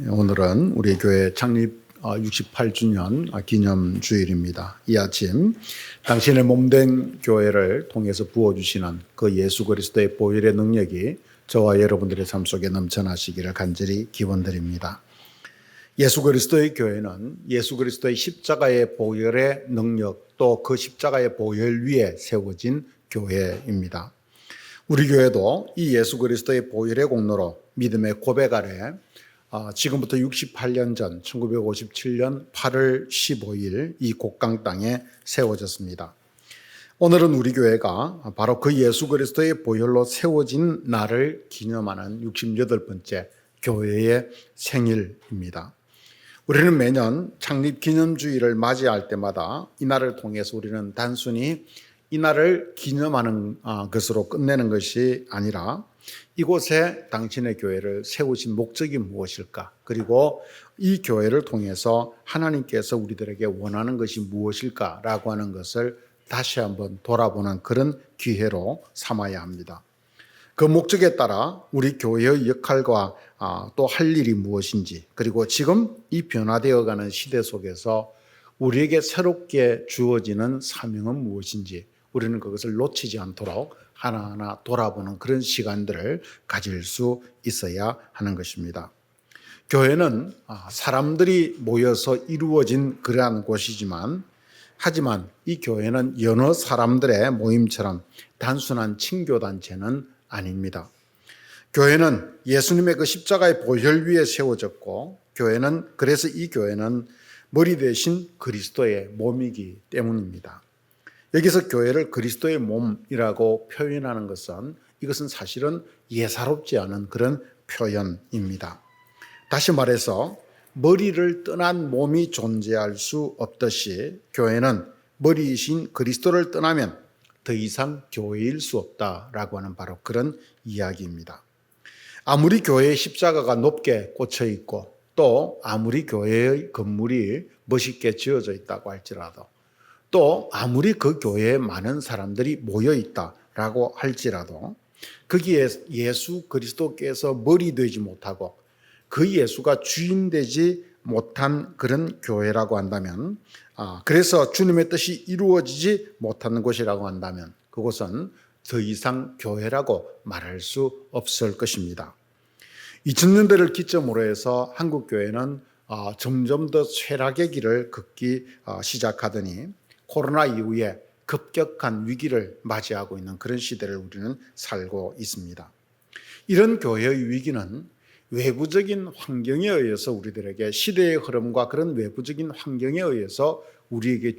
오늘은 우리 교회 창립 68주년 기념주일입니다. 이 아침 당신의 몸된 교회를 통해서 부어주시는 그 예수 그리스도의 보혈의 능력이 저와 여러분들의 삶 속에 넘쳐나시기를 간절히 기원드립니다. 예수 그리스도의 교회는 예수 그리스도의 십자가의 보혈의 능력, 또 그 십자가의 보혈 위에 세워진 교회입니다. 우리 교회도 이 예수 그리스도의 보혈의 공로로 믿음의 고백 아래 지금부터 68년 전 1957년 8월 15일 이 곡강 땅에 세워졌습니다. 오늘은 우리 교회가 바로 그 예수 그리스도의 보혈로 세워진 날을 기념하는 68번째 교회의 생일입니다. 우리는 매년 창립 기념주일을 맞이할 때마다 이 날을 통해서 우리는 단순히 이 날을 기념하는 것으로 끝내는 것이 아니라 이곳에 당신의 교회를 세우신 목적이 무엇일까? 그리고 이 교회를 통해서 하나님께서 우리들에게 원하는 것이 무엇일까라고 하는 것을 다시 한번 돌아보는 그런 기회로 삼아야 합니다. 그 목적에 따라 우리 교회의 역할과 또 할 일이 무엇인지, 그리고 지금 이 변화되어가는 시대 속에서 우리에게 새롭게 주어지는 사명은 무엇인지 우리는 그것을 놓치지 않도록 하나하나 돌아보는 그런 시간들을 가질 수 있어야 하는 것입니다. 교회는 사람들이 모여서 이루어진 그러한 곳이지만, 하지만 이 교회는 여러 사람들의 모임처럼 단순한 친교단체는 아닙니다. 교회는 예수님의 그 십자가의 보혈 위에 세워졌고, 그래서 이 교회는 머리 대신 그리스도의 몸이기 때문입니다. 여기서 교회를 그리스도의 몸이라고 표현하는 이것은 사실은 예사롭지 않은 그런 표현입니다. 다시 말해서 머리를 떠난 몸이 존재할 수 없듯이 교회는 머리이신 그리스도를 떠나면 더 이상 교회일 수 없다라고 하는 바로 그런 이야기입니다. 아무리 교회의 십자가가 높게 꽂혀 있고 또 아무리 교회의 건물이 멋있게 지어져 있다고 할지라도, 또 아무리 그 교회에 많은 사람들이 모여 있다라고 할지라도 거기에 예수 그리스도께서 머리 되지 못하고 그 예수가 주인 되지 못한 그런 교회라고 한다면, 그래서 주님의 뜻이 이루어지지 못하는 곳이라고 한다면 그곳은 더 이상 교회라고 말할 수 없을 것입니다. 2000년대를 기점으로 해서 한국 교회는 점점 더 쇠락의 길을 걷기 시작하더니 코로나 이후에 급격한 위기를 맞이하고 있는 그런 시대를 우리는 살고 있습니다. 이런 교회의 위기는 외부적인 환경에 의해서 우리들에게, 시대의 흐름과 그런 외부적인 환경에 의해서 우리에게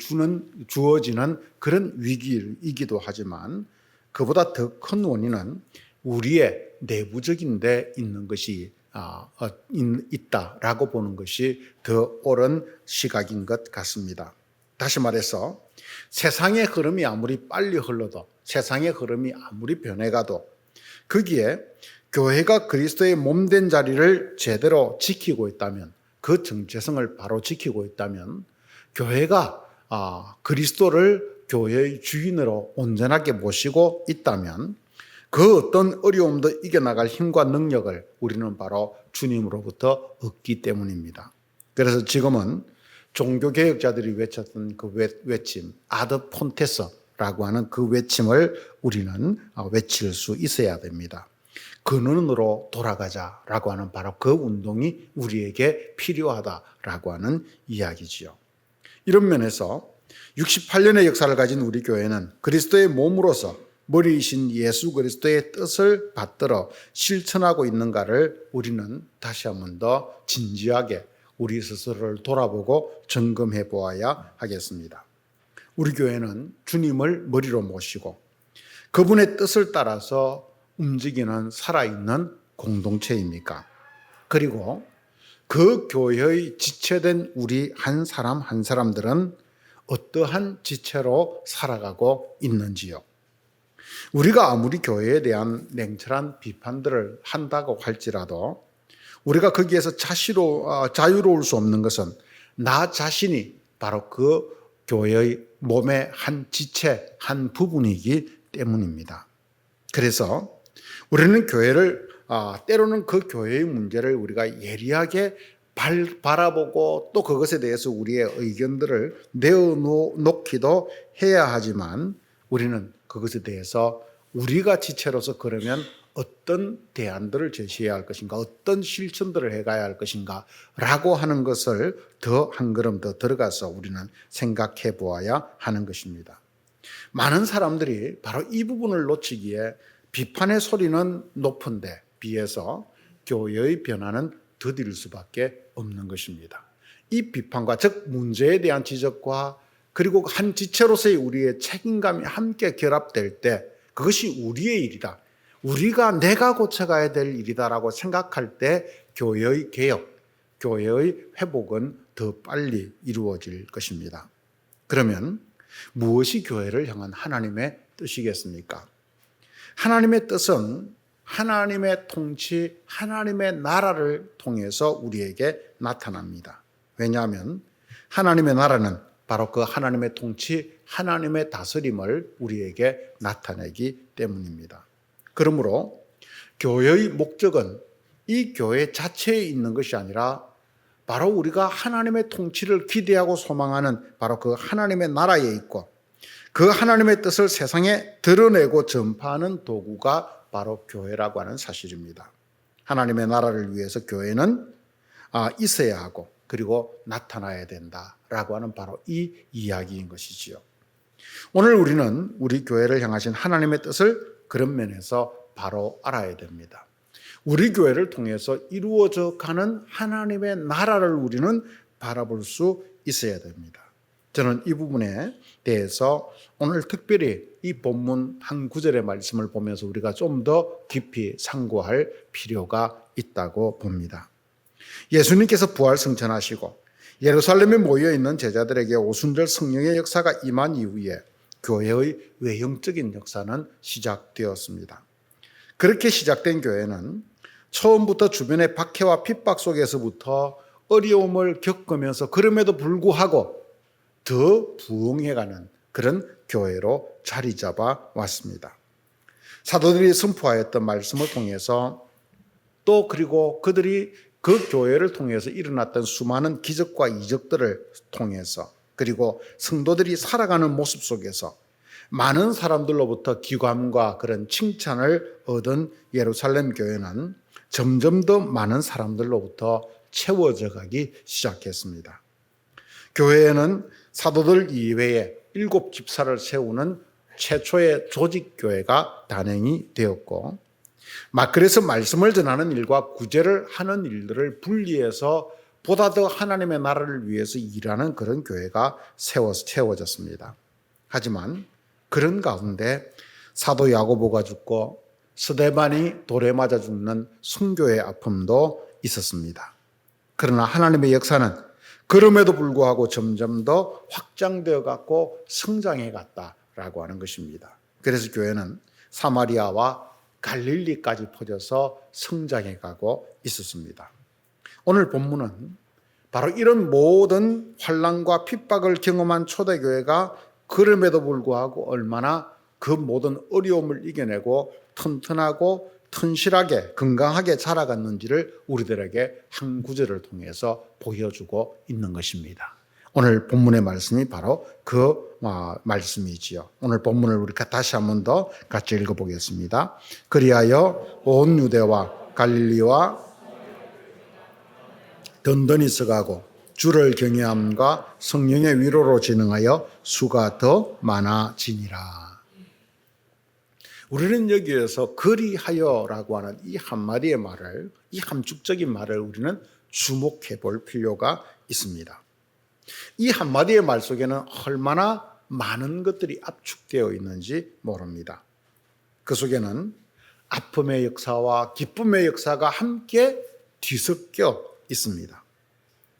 주어지는 그런 위기이기도 하지만, 그보다 더 큰 원인은 우리의 내부적인 데 있는 것이 있다라고 보는 것이 더 옳은 시각인 것 같습니다. 다시 말해서 세상의 흐름이 아무리 빨리 흘러도, 세상의 흐름이 아무리 변해가도 거기에 교회가 그리스도의 몸된 자리를 제대로 지키고 있다면, 그 정체성을 바로 지키고 있다면, 교회가 그리스도를 교회의 주인으로 온전하게 모시고 있다면 그 어떤 어려움도 이겨나갈 힘과 능력을 우리는 바로 주님으로부터 얻기 때문입니다. 그래서 지금은 종교개혁자들이 외쳤던 그 외침, 아드 폰테스라고 하는 그 외침을 우리는 외칠 수 있어야 됩니다. 근원으로 돌아가자라고 하는 바로 그 운동이 우리에게 필요하다라고 하는 이야기지요. 이런 면에서 68년의 역사를 가진 우리 교회는 그리스도의 몸으로서 머리이신 예수 그리스도의 뜻을 받들어 실천하고 있는가를 우리는 다시 한 번 더 진지하게 우리 스스로를 돌아보고 점검해 보아야 하겠습니다. 우리 교회는 주님을 머리로 모시고 그분의 뜻을 따라서 움직이는 살아있는 공동체입니까? 그리고 그 교회의 지체된 우리 한 사람 한 사람들은 어떠한 지체로 살아가고 있는지요? 우리가 아무리 교회에 대한 냉철한 비판들을 한다고 할지라도 우리가 거기에서 자유로울 수 없는 것은 나 자신이 바로 그 교회의 몸의 한 지체, 한 부분이기 때문입니다. 그래서 우리는 교회를 때로는 그 교회의 문제를 우리가 예리하게 바라보고 또 그것에 대해서 우리의 의견들을 내어놓기도 해야 하지만 우리는 그것에 대해서 우리가 지체로서 그러면 어떤 대안들을 제시해야 할 것인가, 어떤 실천들을 해가야 할 것인가 라고 하는 것을 더 한 걸음 더 들어가서 우리는 생각해 보아야 하는 것입니다. 많은 사람들이 바로 이 부분을 놓치기에 비판의 소리는 높은데 비해서 교회의 변화는 더딜 수밖에 없는 것입니다. 이 비판과 즉 문제에 대한 지적과 그리고 한 지체로서의 우리의 책임감이 함께 결합될 때 그것이 우리의 일이다. 내가 고쳐가야 될 일이다라고 생각할 때 교회의 개혁, 교회의 회복은 더 빨리 이루어질 것입니다. 그러면 무엇이 교회를 향한 하나님의 뜻이겠습니까? 하나님의 뜻은 하나님의 통치, 하나님의 나라를 통해서 우리에게 나타납니다. 왜냐하면 하나님의 나라는 바로 그 하나님의 통치, 하나님의 다스림을 우리에게 나타내기 때문입니다. 그러므로 교회의 목적은 이 교회 자체에 있는 것이 아니라 바로 우리가 하나님의 통치를 기대하고 소망하는 바로 그 하나님의 나라에 있고 그 하나님의 뜻을 세상에 드러내고 전파하는 도구가 바로 교회라고 하는 사실입니다. 하나님의 나라를 위해서 교회는 있어야 하고 그리고 나타나야 된다라고 하는 바로 이 이야기인 것이지요. 오늘 우리는 우리 교회를 향하신 하나님의 뜻을 그런 면에서 바로 알아야 됩니다. 우리 교회를 통해서 이루어져 가는 하나님의 나라를 우리는 바라볼 수 있어야 됩니다. 저는 이 부분에 대해서 오늘 특별히 이 본문 한 구절의 말씀을 보면서 우리가 좀 더 깊이 상고할 필요가 있다고 봅니다. 예수님께서 부활승천하시고 예루살렘에 모여있는 제자들에게 오순절 성령의 역사가 임한 이후에 교회의 외형적인 역사는 시작되었습니다. 그렇게 시작된 교회는 처음부터 주변의 박해와 핍박 속에서부터 어려움을 겪으면서 그럼에도 불구하고 더 부흥해가는 그런 교회로 자리 잡아 왔습니다. 사도들이 선포하였던 말씀을 통해서 또 그리고 그들이 그 교회를 통해서 일어났던 수많은 기적과 이적들을 통해서 그리고 성도들이 살아가는 모습 속에서 많은 사람들로부터 기감과 그런 칭찬을 얻은 예루살렘 교회는 점점 더 많은 사람들로부터 채워져 가기 시작했습니다. 교회에는 사도들 이외에 7 집사를 세우는 최초의 조직교회가 단행이 되었고 그래서 말씀을 전하는 일과 구제를 하는 일들을 분리해서 보다 더 하나님의 나라를 위해서 일하는 그런 교회가 세워졌습니다. 하지만 그런 가운데 사도 야고보가 죽고 스데반이 돌에 맞아 죽는 순교의 아픔도 있었습니다. 그러나 하나님의 역사는 그럼에도 불구하고 점점 더 확장되어 갔고 성장해 갔다라고 하는 것입니다. 그래서 교회는 사마리아와 갈릴리까지 퍼져서 성장해 가고 있었습니다. 오늘 본문은 바로 이런 모든 환난과 핍박을 경험한 초대교회가 그럼에도 불구하고 얼마나 그 모든 어려움을 이겨내고 튼튼하고 튼실하게 건강하게 자라갔는지를 우리들에게 한 구절을 통해서 보여주고 있는 것입니다. 오늘 본문의 말씀이 바로 그 말씀이지요. 오늘 본문을 우리가 다시 한 번 더 같이 읽어보겠습니다. 그리하여 온 유대와 갈릴리와 든든히 서가고 주를 경외함과 성령의 위로로 진흥하여 수가 더 많아지니라. 우리는 여기에서 그리하여라고 하는 이 한마디의 말을, 이 함축적인 말을 우리는 주목해 볼 필요가 있습니다. 이 한마디의 말 속에는 얼마나 많은 것들이 압축되어 있는지 모릅니다. 그 속에는 아픔의 역사와 기쁨의 역사가 함께 뒤섞여 있습니다.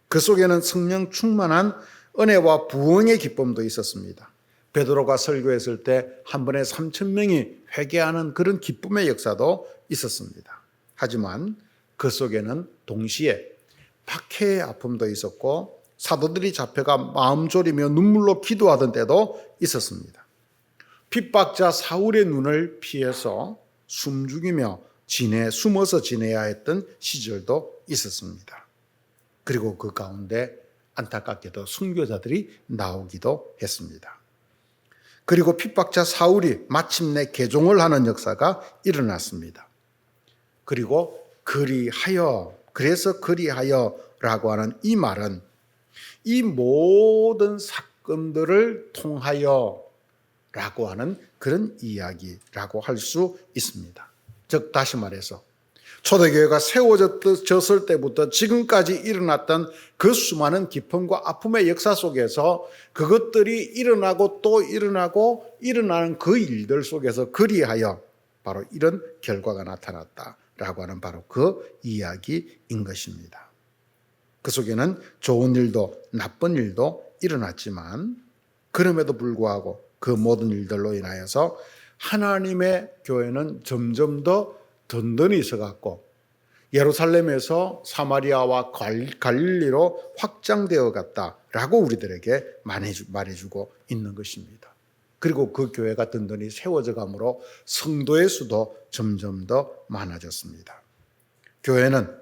그 속에는 성령 충만한 은혜와 부흥의 기쁨도 있었습니다. 베드로가 설교했을 때 한 번에 3,000명이 회개하는 그런 기쁨의 역사도 있었습니다. 하지만 그 속에는 동시에 박해의 아픔도 있었고 사도들이 잡혀가 마음 졸이며 눈물로 기도하던 때도 있었습니다. 핍박자 사울의 눈을 피해서 숨죽이며 숨어서 지내야 했던 시절도 있었습니다. 그리고 그 가운데 안타깝게도 순교자들이 나오기도 했습니다. 그리고 핍박자 사울이 마침내 개종을 하는 역사가 일어났습니다. 그리고 그래서 그리하여라고 하는 이 말은 이 모든 사건들을 통하여라고 하는 그런 이야기라고 할 수 있습니다. 즉 다시 말해서 초대교회가 세워졌을 때부터 지금까지 일어났던 그 수많은 기쁨과 아픔의 역사 속에서 그것들이 일어나고 또 일어나고 일어나는 그 일들 속에서 그리하여 바로 이런 결과가 나타났다라고 하는 바로 그 이야기인 것입니다. 그 속에는 좋은 일도 나쁜 일도 일어났지만 그럼에도 불구하고 그 모든 일들로 인하여서 하나님의 교회는 점점 더 든든히 있어갔고 예루살렘에서 사마리아와 갈릴리로 확장되어 갔다라고 우리들에게 말해주고 있는 것입니다. 그리고 그 교회가 든든히 세워져 가므로 성도의 수도 점점 더 많아졌습니다. 교회는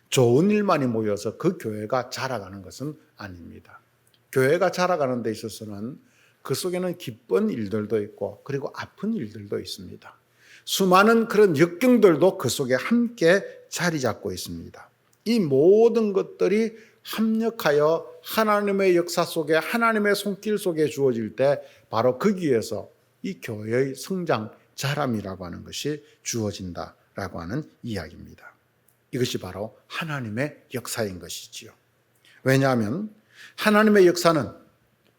좋은 일만이 모여서 그 교회가 자라가는 것은 아닙니다. 교회가 자라가는 데 있어서는 그 속에는 기쁜 일들도 있고 그리고 아픈 일들도 있습니다. 수많은 그런 역경들도 그 속에 함께 자리 잡고 있습니다. 이 모든 것들이 합력하여 하나님의 역사 속에 하나님의 손길 속에 주어질 때 바로 거기에서 이 교회의 성장, 자람이라고 하는 것이 주어진다라고 하는 이야기입니다. 이것이 바로 하나님의 역사인 것이지요. 왜냐하면 하나님의 역사는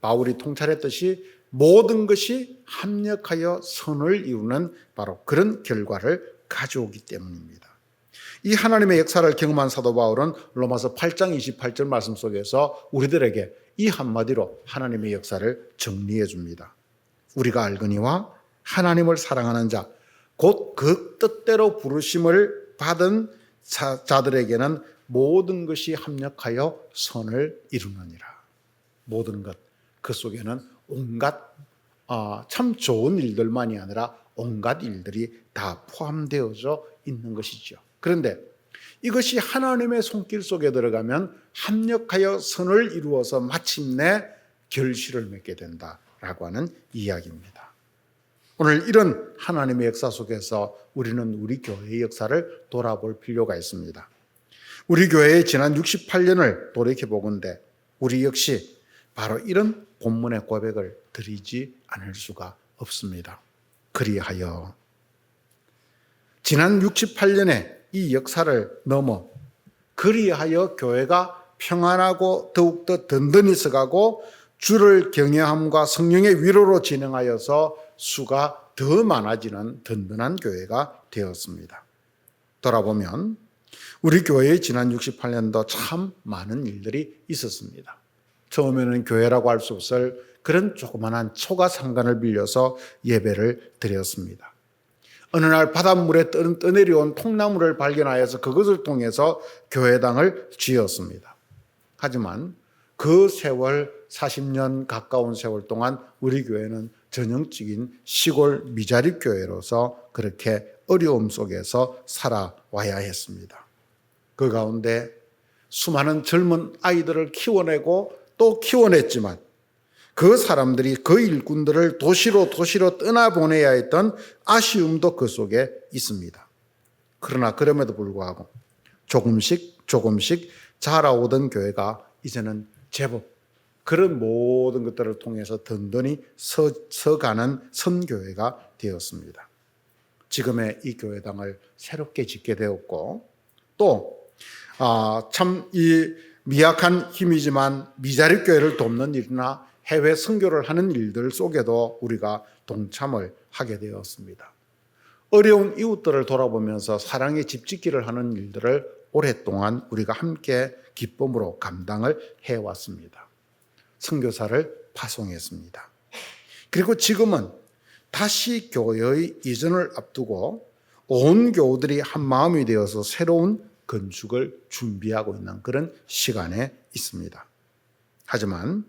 바울이 통찰했듯이 모든 것이 합력하여 선을 이루는 바로 그런 결과를 가져오기 때문입니다. 이 하나님의 역사를 경험한 사도 바울은 로마서 8장 28절 말씀 속에서 우리들에게 이 한마디로 하나님의 역사를 정리해 줍니다. 우리가 알거니와 하나님을 사랑하는 자, 곧 그 뜻대로 부르심을 받은 자들에게는 모든 것이 합력하여 선을 이루느니라. 모든 것, 그 속에는 온갖 참 좋은 일들만이 아니라 온갖 일들이 다 포함되어져 있는 것이죠. 그런데 이것이 하나님의 손길 속에 들어가면 합력하여 선을 이루어서 마침내 결실을 맺게 된다라고 하는 이야기입니다. 오늘 이런 하나님의 역사 속에서 우리는 우리 교회의 역사를 돌아볼 필요가 있습니다. 우리 교회의 지난 68년을 돌이켜보건대 우리 역시 바로 이런 본문의 고백을 드리지 않을 수가 없습니다. 그리하여 지난 68년의 이 역사를 넘어 그리하여 교회가 평안하고 더욱더 든든히 서가고 주를 경외함과 성령의 위로로 진행하여서 수가 더 많아지는 든든한 교회가 되었습니다. 돌아보면 우리 교회의 지난 68년도 참 많은 일들이 있었습니다. 처음에는 교회라고 할 수 없을 그런 조그만한 초가 상간을 빌려서 예배를 드렸습니다. 어느 날 바닷물에 떠내려온 통나무를 발견하여서 그것을 통해서 교회당을 지었습니다. 하지만 그 세월 40년 가까운 세월 동안 우리 교회는 전형적인 시골 미자립 교회로서 그렇게 어려움 속에서 살아와야 했습니다. 그 가운데 수많은 젊은 아이들을 키워내고 또 키워냈지만 그 사람들이 그 일꾼들을 도시로 떠나보내야 했던 아쉬움도 그 속에 있습니다. 그러나 그럼에도 불구하고 조금씩 자라오던 교회가 이제는 제법 그런 모든 것들을 통해서 든든히 서가는 선교회가 되었습니다. 지금의 이 교회당을 새롭게 짓게 되었고 또 참 이 미약한 힘이지만 미자립 교회를 돕는 일이나 해외 선교를 하는 일들 속에도 우리가 동참을 하게 되었습니다. 어려운 이웃들을 돌아보면서 사랑의 집짓기를 하는 일들을 오랫동안 우리가 함께 기쁨으로 감당을 해왔습니다. 선교사를 파송했습니다. 그리고 지금은 다시 교회의 이전을 앞두고 온 교우들이 한 마음이 되어서 새로운 건축을 준비하고 있는 그런 시간에 있습니다. 하지만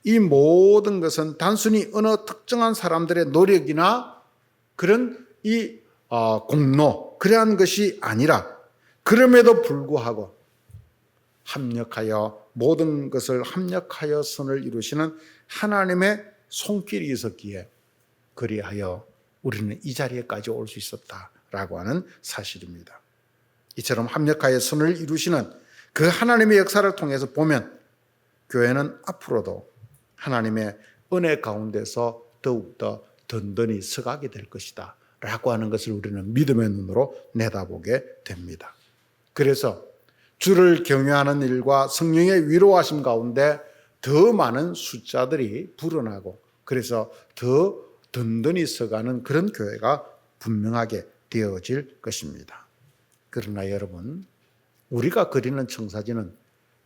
이 모든 것은 단순히 어느 특정한 사람들의 노력이나 그런 이 공로 그러한 것이 아니라 그럼에도 불구하고 합력하여 모든 것을 합력하여 선을 이루시는 하나님의 손길이 있었기에 그리하여 우리는 이 자리에까지 올 수 있었다라고 하는 사실입니다. 이처럼 합력하여 선을 이루시는 그 하나님의 역사를 통해서 보면 교회는 앞으로도 하나님의 은혜 가운데서 더욱더 든든히 서가게 될 것이다 라고 하는 것을 우리는 믿음의 눈으로 내다보게 됩니다. 그래서 주를 경외하는 일과 성령의 위로하심 가운데 더 많은 숫자들이 불어나고 그래서 더 든든히 서가는 그런 교회가 분명하게 되어질 것입니다. 그러나 여러분, 우리가 그리는 청사진은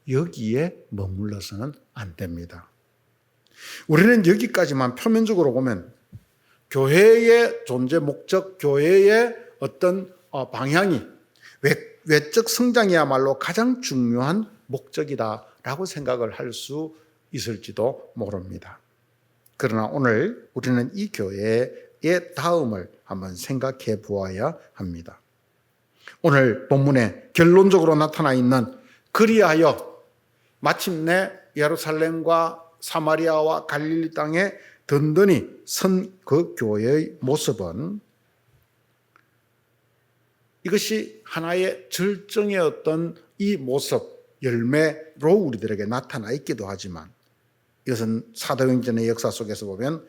여기에 머물러서는 안 됩니다. 우리는 여기까지만 표면적으로 보면 교회의 존재 목적, 교회의 어떤 방향이 외적 성장이야말로 가장 중요한 목적이다라고 생각을 할 수 있을지도 모릅니다. 그러나 오늘 우리는 이 교회의 다음을 한번 생각해 보아야 합니다. 오늘 본문에 결론적으로 나타나 있는 그리하여 마침내 예루살렘과 사마리아와 갈릴리 땅에 든든히 선 그 교회의 모습은 이것이 하나의 절정의 어떤 이 모습, 열매로 우리들에게 나타나 있기도 하지만 이것은 사도행전의 역사 속에서 보면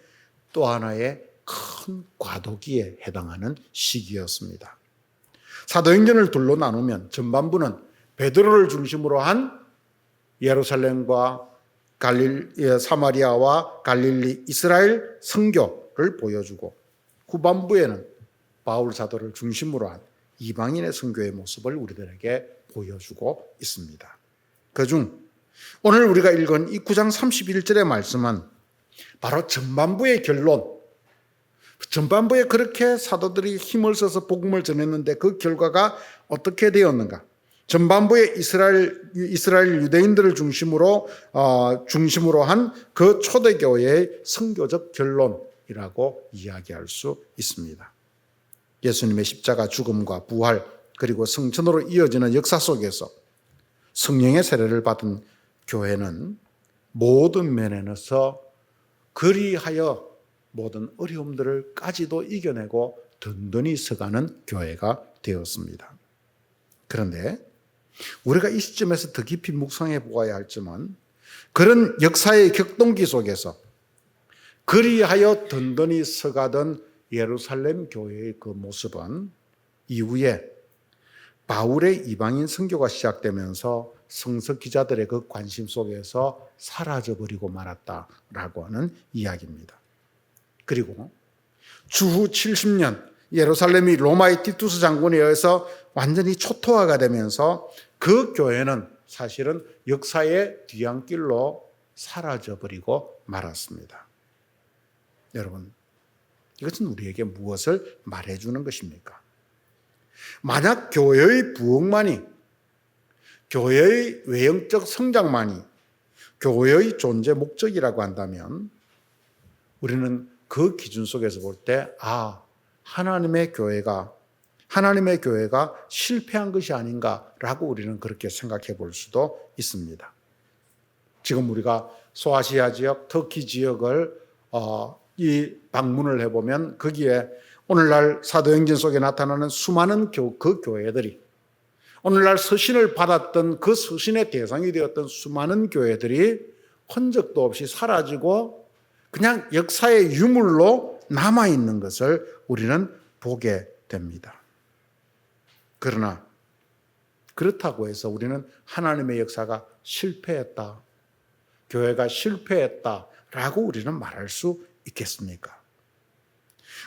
또 하나의 큰 과도기에 해당하는 시기였습니다. 사도행전을 둘로 나누면 전반부는 베드로를 중심으로 한 예루살렘과 사마리아와 갈릴리, 이스라엘 선교를 보여주고 후반부에는 바울 사도를 중심으로 한 이방인의 선교의 모습을 우리들에게 보여주고 있습니다. 그중 오늘 우리가 읽은 이 9장 31절의 말씀은 바로 전반부의 결론, 전반부에 그렇게 사도들이 힘을 써서 복음을 전했는데 그 결과가 어떻게 되었는가? 전반부에 이스라엘 유대인들을 중심으로 한 그 초대교회의 선교적 결론이라고 이야기할 수 있습니다. 예수님의 십자가 죽음과 부활 그리고 성천으로 이어지는 역사 속에서 성령의 세례를 받은 교회는 모든 면에서 그리하여 모든 어려움들을까지도 이겨내고 든든히 서가는 교회가 되었습니다. 그런데 우리가 이 시점에서 더 깊이 묵상해 보아야 할 점은 그런 역사의 격동기 속에서 그리하여 든든히 서가던 예루살렘 교회의 그 모습은 이후에 바울의 이방인 선교가 시작되면서 성서 기자들의 그 관심 속에서 사라져버리고 말았다라고 하는 이야기입니다. 그리고 주후 70년 예루살렘이 로마의 티투스 장군에 의해서 완전히 초토화가 되면서 그 교회는 사실은 역사의 뒤안길로 사라져버리고 말았습니다. 여러분, 이것은 우리에게 무엇을 말해주는 것입니까? 만약 교회의 부흥만이, 교회의 외형적 성장만이 교회의 존재 목적이라고 한다면 우리는 그 기준 속에서 볼 때 하나님의 교회가 실패한 것이 아닌가라고 우리는 그렇게 생각해 볼 수도 있습니다. 지금 우리가 소아시아 지역, 터키 지역을 이 방문을 해보면 거기에 오늘날 사도행전 속에 나타나는 수많은 그 교회들이, 오늘날 서신을 받았던 그 서신의 대상이 되었던 수많은 교회들이 흔적도 없이 사라지고 그냥 역사의 유물로 남아있는 것을 우리는 보게 됩니다. 그러나 그렇다고 해서 우리는 하나님의 역사가 실패했다, 교회가 실패했다라고 우리는 말할 수 있겠습니까?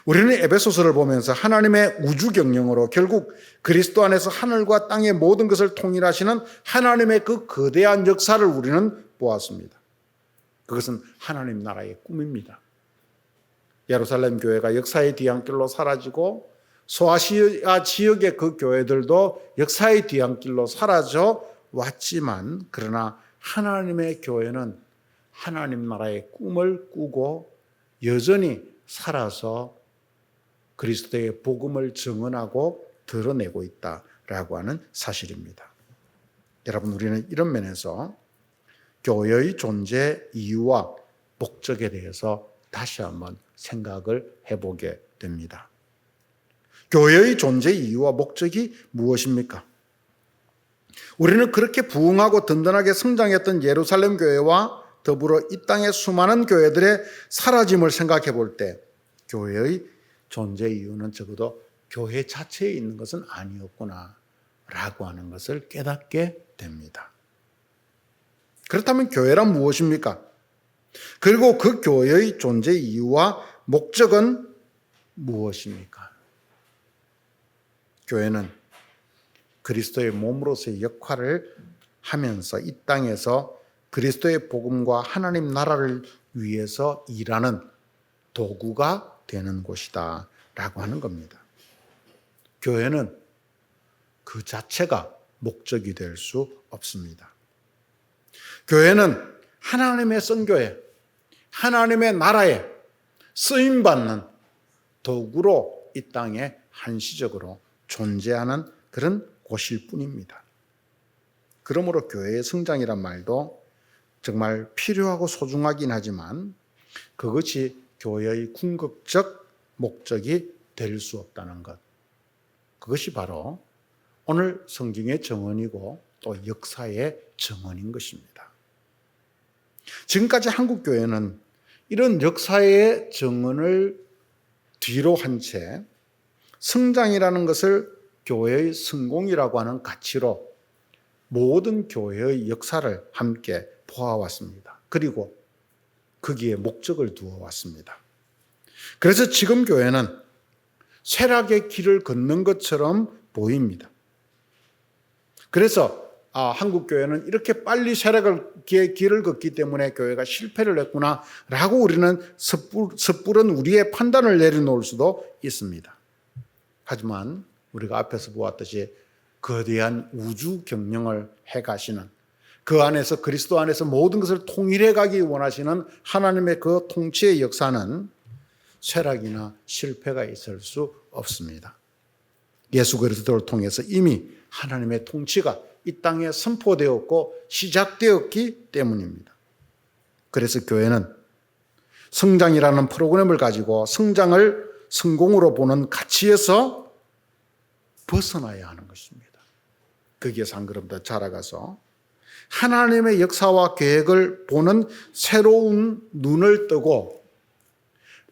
우리는 에베소서를 보면서 하나님의 우주 경영으로 결국 그리스도 안에서 하늘과 땅의 모든 것을 통일하시는 하나님의 그 거대한 역사를 우리는 보았습니다. 그것은 하나님 나라의 꿈입니다. 예루살렘 교회가 역사의 뒤안길로 사라지고 소아시아 지역의 그 교회들도 역사의 뒤안길로 사라져 왔지만, 그러나 하나님의 교회는 하나님 나라의 꿈을 꾸고 여전히 살아서 그리스도의 복음을 증언하고 드러내고 있다라고 하는 사실입니다. 여러분, 우리는 이런 면에서 교회의 존재 이유와 목적에 대해서 다시 한번 생각을 해보게 됩니다. 교회의 존재 이유와 목적이 무엇입니까? 우리는 그렇게 부흥하고 든든하게 성장했던 예루살렘 교회와 더불어 이 땅의 수많은 교회들의 사라짐을 생각해 볼 때 교회의 존재 이유는 적어도 교회 자체에 있는 것은 아니었구나 라고 하는 것을 깨닫게 됩니다. 그렇다면 교회란 무엇입니까? 그리고 그 교회의 존재 이유와 목적은 무엇입니까? 교회는 그리스도의 몸으로서의 역할을 하면서 이 땅에서 그리스도의 복음과 하나님 나라를 위해서 일하는 도구가 되는 곳이다 라고 하는 겁니다. 교회는 그 자체가 목적이 될 수 없습니다. 교회는 하나님의 선교에, 하나님의 나라에 쓰임받는 도구로 이 땅에 한시적으로 존재하는 그런 곳일 뿐입니다. 그러므로 교회의 성장이란 말도 정말 필요하고 소중하긴 하지만 그것이 교회의 궁극적 목적이 될 수 없다는 것. 그것이 바로 오늘 성경의 정언이고 또 역사의 정언인 것입니다. 지금까지 한국교회는 이런 역사의 정언을 뒤로 한 채 성장이라는 것을 교회의 성공이라고 하는 가치로 모든 교회의 역사를 함께 보아왔습니다. 그리고 거기에 목적을 두어 왔습니다. 그래서 지금 교회는 쇠락의 길을 걷는 것처럼 보입니다. 그래서 한국 교회는 이렇게 빨리 쇠락의 길을 걷기 때문에 교회가 실패를 했구나라고 우리는 섣부른 우리의 판단을 내려놓을 수도 있습니다. 하지만 우리가 앞에서 보았듯이 거대한 우주 경영을 해가시는 그 안에서 그리스도 안에서 모든 것을 통일해 가기 원하시는 하나님의 그 통치의 역사는 쇠락이나 실패가 있을 수 없습니다. 예수 그리스도를 통해서 이미 하나님의 통치가 이 땅에 선포되었고 시작되었기 때문입니다. 그래서 교회는 성장이라는 프로그램을 가지고 성장을 성공으로 보는 가치에서 벗어나야 하는 것입니다. 거기에서 한 걸음 더 자라가서 하나님의 역사와 계획을 보는 새로운 눈을 뜨고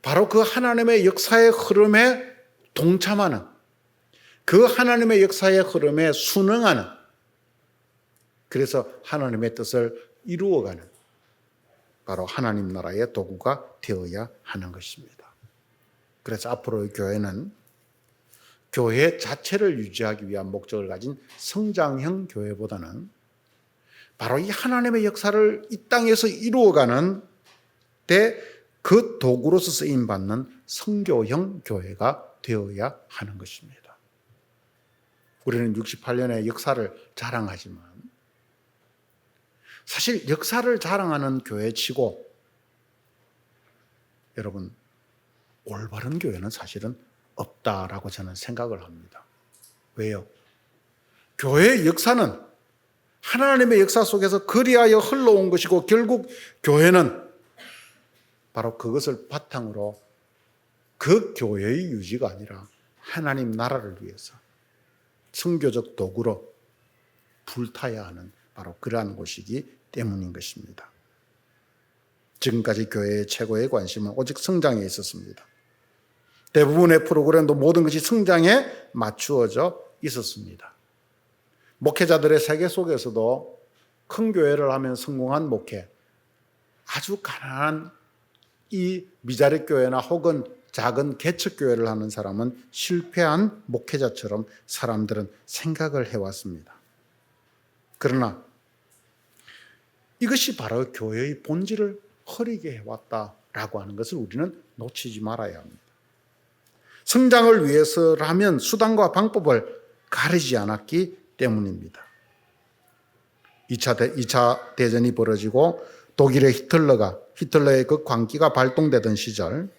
바로 그 하나님의 역사의 흐름에 동참하는, 그 하나님의 역사의 흐름에 순응하는, 그래서 하나님의 뜻을 이루어가는 바로 하나님 나라의 도구가 되어야 하는 것입니다. 그래서 앞으로의 교회는 교회 자체를 유지하기 위한 목적을 가진 성장형 교회보다는 바로 이 하나님의 역사를 이 땅에서 이루어가는 때 그 도구로서 쓰임받는 선교형 교회가 되어야 하는 것입니다. 우리는 68년의 역사를 자랑하지만 사실 역사를 자랑하는 교회치고 여러분 올바른 교회는 사실은 없다라고 저는 생각을 합니다. 왜요? 교회의 역사는 하나님의 역사 속에서 그리하여 흘러온 것이고 결국 교회는 바로 그것을 바탕으로 그 교회의 유지가 아니라 하나님 나라를 위해서 선교적 도구로 불타야 하는 바로 그러한 곳이기 때문인 것입니다. 지금까지 교회의 최고의 관심은 오직 성장에 있었습니다. 대부분의 프로그램도 모든 것이 성장에 맞추어져 있었습니다. 목회자들의 세계 속에서도 큰 교회를 하면 성공한 목회, 아주 가난한 이 미자립 교회나 혹은 작은 개척 교회를 하는 사람은 실패한 목회자처럼 사람들은 생각을 해왔습니다. 그러나 이것이 바로 교회의 본질을 흐리게 해왔다라고 하는 것을 우리는 놓치지 말아야 합니다. 성장을 위해서라면 수단과 방법을 가리지 않았기 때문입니다. 2차 대전이 벌어지고 독일의 히틀러의 그 광기가 발동되던 시절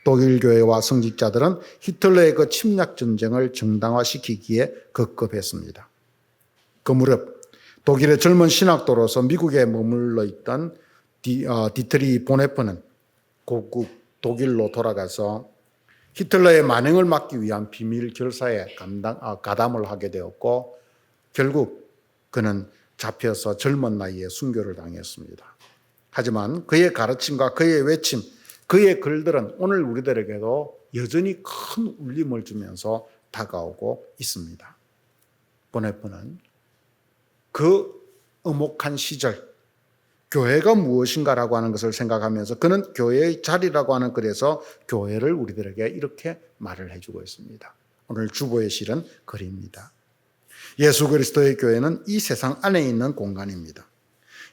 독일 교회와 성직자들은 히틀러의 그 침략 전쟁을 정당화시키기에 급급했습니다. 그 무렵 독일의 젊은 신학도로서 미국에 머물러 있던 디트리 보네프는 고국 독일로 돌아가서 히틀러의 만행을 막기 위한 비밀 결사에 가담을 하게 되었고 결국 그는 잡혀서 젊은 나이에 순교를 당했습니다. 하지만 그의 가르침과 그의 외침, 그의 글들은 오늘 우리들에게도 여전히 큰 울림을 주면서 다가오고 있습니다. 보네프는 그 엄혹한 시절 교회가 무엇인가라고 하는 것을 생각하면서 그는 교회의 자리라고 하는 글에서 교회를 우리들에게 이렇게 말을 해주고 있습니다. 오늘 주보에 실은 글입니다. 예수 그리스도의 교회는 이 세상 안에 있는 공간입니다.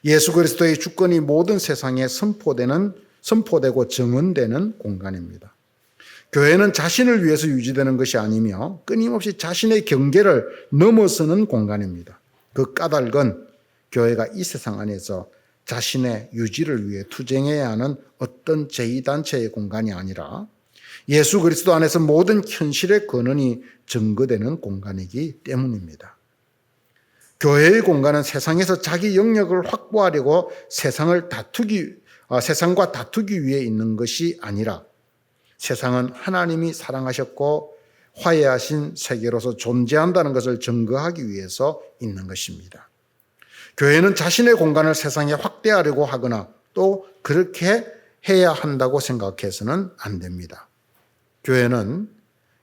예수 그리스도의 주권이 모든 세상에 선포되고 증언되는 공간입니다. 교회는 자신을 위해서 유지되는 것이 아니며 끊임없이 자신의 경계를 넘어서는 공간입니다. 그 까닭은 교회가 이 세상 안에서 자신의 유지를 위해 투쟁해야 하는 어떤 제2단체의 공간이 아니라 예수 그리스도 안에서 모든 현실의 근원이 증거되는 공간이기 때문입니다. 교회의 공간은 세상에서 자기 영역을 확보하려고 세상과 다투기 위해 있는 것이 아니라 세상은 하나님이 사랑하셨고 화해하신 세계로서 존재한다는 것을 증거하기 위해서 있는 것입니다. 교회는 자신의 공간을 세상에 확대하려고 하거나 또 그렇게 해야 한다고 생각해서는 안 됩니다. 교회는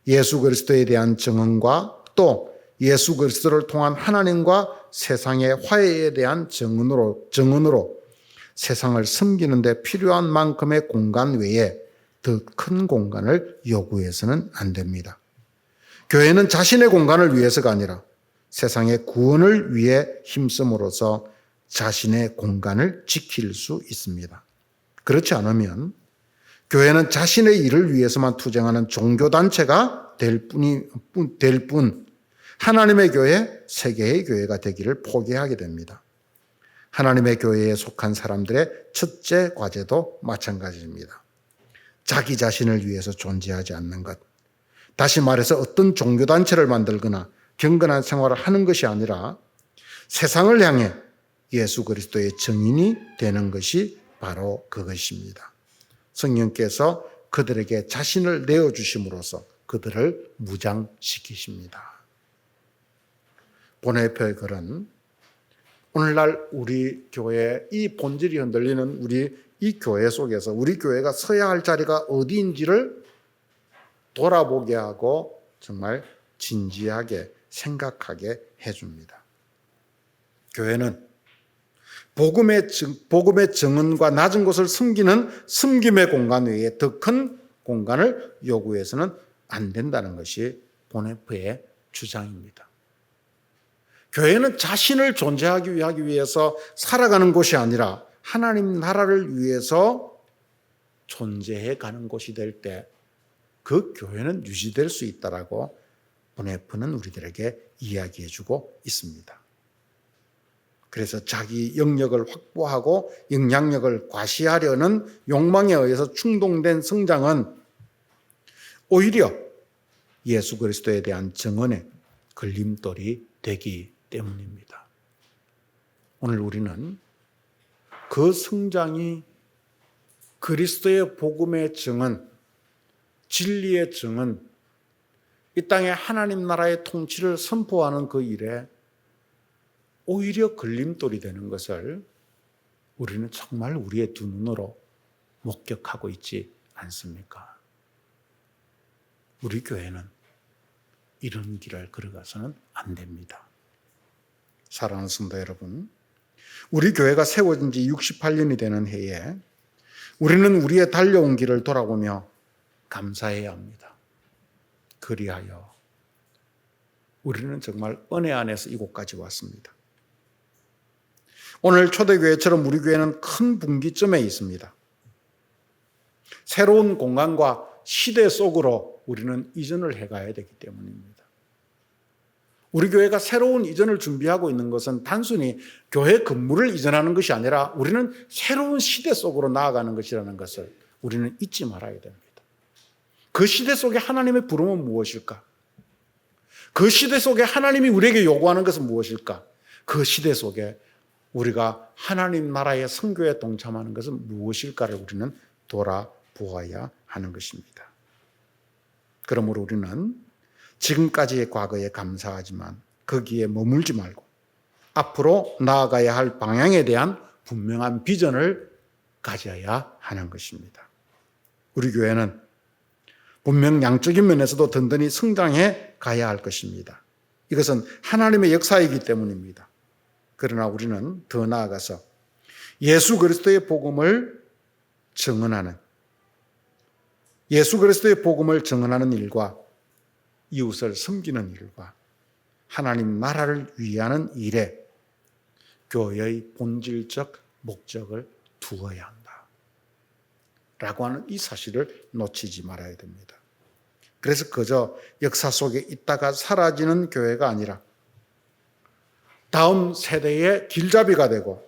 예수 그리스도에 대한 증언과 또 예수 그리스도를 통한 하나님과 세상의 화해에 대한 증언으로 세상을 섬기는 데 필요한 만큼의 공간 외에 더 큰 공간을 요구해서는 안 됩니다. 교회는 자신의 공간을 위해서가 아니라 세상의 구원을 위해 힘쓰므로써 자신의 공간을 지킬 수 있습니다. 그렇지 않으면 교회는 자신의 일을 위해서만 투쟁하는 종교단체가 될 뿐 하나님의 교회, 세계의 교회가 되기를 포기하게 됩니다. 하나님의 교회에 속한 사람들의 첫째 과제도 마찬가지입니다. 자기 자신을 위해서 존재하지 않는 것. 다시 말해서 어떤 종교단체를 만들거나 경건한 생활을 하는 것이 아니라 세상을 향해 예수 그리스도의 증인이 되는 것이 바로 그것입니다. 성령께서 그들에게 자신을 내어주심으로써 그들을 무장시키십니다. 보네표의 글은 오늘날 우리 교회 이 본질이 흔들리는 우리 이 교회 속에서 우리 교회가 서야 할 자리가 어디인지를 돌아보게 하고 정말 진지하게 생각하게 해줍니다. 교회는 복음의 증언과 낮은 곳을 숨기는 숨김의 공간 외에 더 큰 공간을 요구해서는 안 된다는 것이 보네프의 주장입니다. 교회는 자신을 존재하기 위해서 살아가는 곳이 아니라 하나님 나라를 위해서 존재해 가는 곳이 될 때 그 교회는 유지될 수 있다라고 보네프는 우리들에게 이야기해 주고 있습니다. 그래서 자기 영역을 확보하고 영향력을 과시하려는 욕망에 의해서 충동된 성장은 오히려 예수 그리스도에 대한 증언의 걸림돌이 되기 때문입니다. 오늘 우리는 그 성장이 그리스도의 복음의 증언, 진리의 증언, 이 땅에 하나님 나라의 통치를 선포하는 그 일에 오히려 걸림돌이 되는 것을 우리는 정말 우리의 두 눈으로 목격하고 있지 않습니까? 우리 교회는 이런 길을 걸어가서는 안 됩니다. 사랑하는 성도 여러분, 우리 교회가 세워진 지 68년이 되는 해에 우리는 우리의 달려온 길을 돌아보며 감사해야 합니다. 그리하여 우리는 정말 은혜 안에서 이곳까지 왔습니다. 오늘 초대교회처럼 우리 교회는 큰 분기점에 있습니다. 새로운 공간과 시대 속으로 우리는 이전을 해가야 되기 때문입니다. 우리 교회가 새로운 이전을 준비하고 있는 것은 단순히 교회 건물을 이전하는 것이 아니라 우리는 새로운 시대 속으로 나아가는 것이라는 것을 우리는 잊지 말아야 됩니다. 그 시대 속에 하나님의 부름은 무엇일까? 그 시대 속에 하나님이 우리에게 요구하는 것은 무엇일까? 그 시대 속에 우리가 하나님 나라의 선교에 동참하는 것은 무엇일까를 우리는 돌아보아야 하는 것입니다. 그러므로 우리는 지금까지의 과거에 감사하지만 거기에 머물지 말고 앞으로 나아가야 할 방향에 대한 분명한 비전을 가져야 하는 것입니다. 우리 교회는 분명 양적인 면에서도 든든히 성장해 가야 할 것입니다. 이것은 하나님의 역사이기 때문입니다. 그러나 우리는 더 나아가서 예수 그리스도의 복음을 증언하는 일과 이웃을 섬기는 일과 하나님 나라를 위하는 일에 교회의 본질적 목적을 두어야 한다 라고 하는 이 사실을 놓치지 말아야 됩니다. 그래서 그저 역사 속에 있다가 사라지는 교회가 아니라 다음 세대의 길잡이가 되고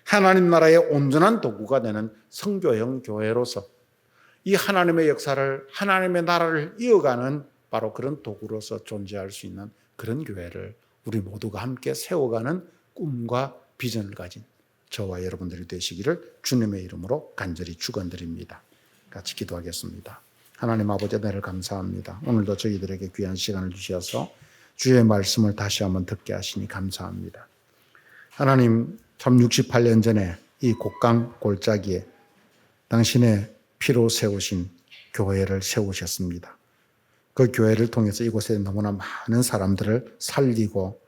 하나님 나라의 온전한 도구가 되는 선교형 교회로서 이 하나님의 역사를, 하나님의 나라를 이어가는 바로 그런 도구로서 존재할 수 있는 그런 교회를 우리 모두가 함께 세워가는 꿈과 비전을 가진 저와 여러분들이 되시기를 주님의 이름으로 간절히 축원드립니다. 같이 기도하겠습니다. 하나님 아버지, 은혜를 감사합니다. 오늘도 저희들에게 귀한 시간을 주셔서 주의 말씀을 다시 한번 듣게 하시니 감사합니다. 하나님, 참 68년 전에 이 곡강 골짜기에 당신의 피로 세우신 교회를 세우셨습니다. 그 교회를 통해서 이곳에 너무나 많은 사람들을 살리고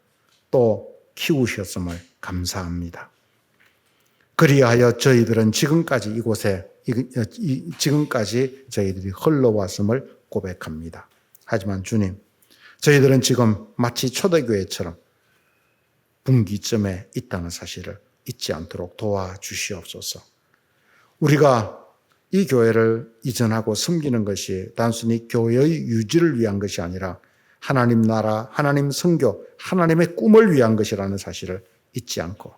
또 키우셨음을 감사합니다. 그리하여 저희들은 지금까지 지금까지 저희들이 흘러왔음을 고백합니다. 하지만 주님, 저희들은 지금 마치 초대교회처럼 분기점에 있다는 사실을 잊지 않도록 도와주시옵소서. 우리가 이 교회를 이전하고 섬기는 것이 단순히 교회의 유지를 위한 것이 아니라 하나님 나라, 하나님 선교, 하나님의 꿈을 위한 것이라는 사실을 잊지 않고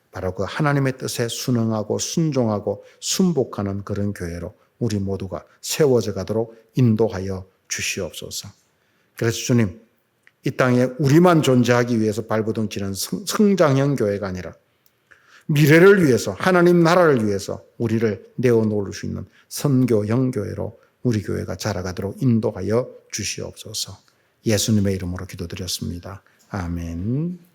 바로 그 하나님의 뜻에 순응하고 순종하고 순복하는 그런 교회로 우리 모두가 세워져 가도록 인도하여 주시옵소서. 그래서 주님, 이 땅에 우리만 존재하기 위해서 발버둥치는 성장형 교회가 아니라 미래를 위해서, 하나님 나라를 위해서 우리를 내어놓을 수 있는 선교형 교회로 우리 교회가 자라가도록 인도하여 주시옵소서. 예수님의 이름으로 기도드렸습니다. 아멘.